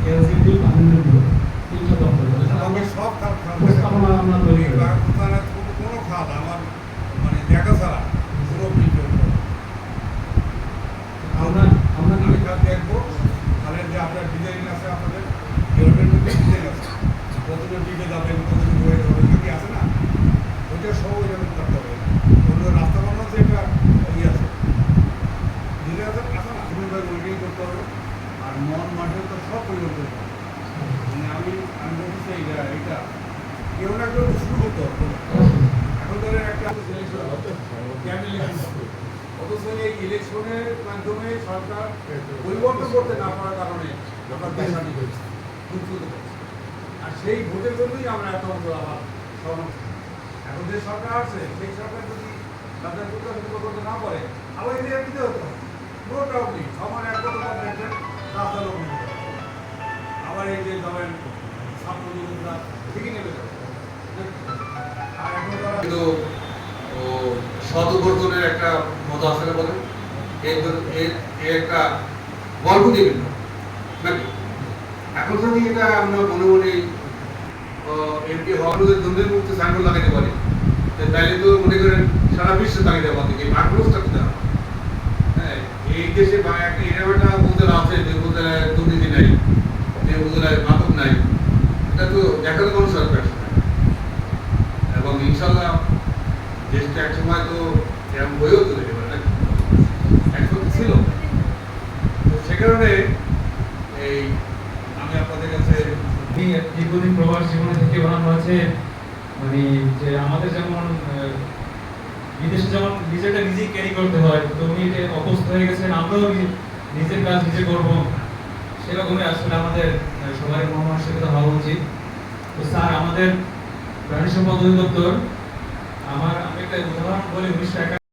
LCD পানিগুলো তিনটা দপ্তর আমি সব উপস্থাপনা আমরা তৈরি করি। কোনো খাত আমার মানে দেখা ছাড়া পুরো ভিডিও আমরা আমরা আমি খাত দেখবো তাহলে যে আপনার ডিজাইন আছে আপনাদের ইউরোপের মধ্যে ডিজাইন আছে প্রথমে দিকে যাবেন প্রথমে হয়ে যাবেন নাকি আছে না ওইটা সব ওইরকম করতে হবে অন্য রাস্তা বানানো যে একটা ইয়ে আছে দিলে আছে আছে না সুন্দরভাবে ওইটাই করতে হবে আর মন মাঠে তো সব পরিবর্তন করতে হবে মানে আমি বলছি এইটা কেউ না কেউ শুরু করতে হবে এখন ধরেন একটা অথচ এই ইলেকশনের মাধ্যমে সরকার পরিবর্তন করতে না পারার কারণে আমরা দেশানি হয়েছে আর সেই ভোটের জন্যই আমরা এত আবার এখন যে সরকার আছে সেই সরকার যদি তাদের প্রত্যাশিত করতে না পারে আবার এদের দিতে হতো নো ডাউট নেই সমান এক কথা দেখবেন রাস্তা লোক নেবে আবার এই যে ধরেন ছাত্রলীগরা ঠিকই নেবে যাবে আর এখন তারা কিন্তু সদ উপার্জনের একটা মত আছে না বলেন এর একটা গল্প দিবেন নাকি এখন যদি এটা আমরা মনে মনে এমপি হওয়ার জন্য মুক্তি সাইনবোর্ড লাগাইতে পারি তাইলে তো মনে করেন সারা বিশ্বে তাকে দেওয়া থেকে আগ্রহটা কোথায় হবে হ্যাঁ এই দেশে একটা এরাটা উপজেলা আছে যে উপজেলায় দুর্নীতি নাই যে উপজেলায় মাদক নাই এটা তো দেখাতে কোনো সরকার এবং ইনশাল্লাহ দেশটা এক সময় তো এরকম হয়েও তো যেতে পারে নাকি এখন ছিল তো সে কারণে এই আমি আপনাদের কাছে দীর্ঘদিন প্রবাস জীবনে থেকে বানানো আছে মানে যে আমাদের যেমন বিদেশে যেমন নিজেটা নিজেই ক্যারি করতে হয় তো উনি এটা অভ্যস্ত হয়ে গেছেন আমরাও নিজের কাজ নিজে করবো সেরকমই আসলে আমাদের সবাই মহামানসিকতা হওয়া উচিত তো স্যার আমাদের প্রাণী সম্পদ অধিদপ্তর আমি একটা উদাহরণ বলি 19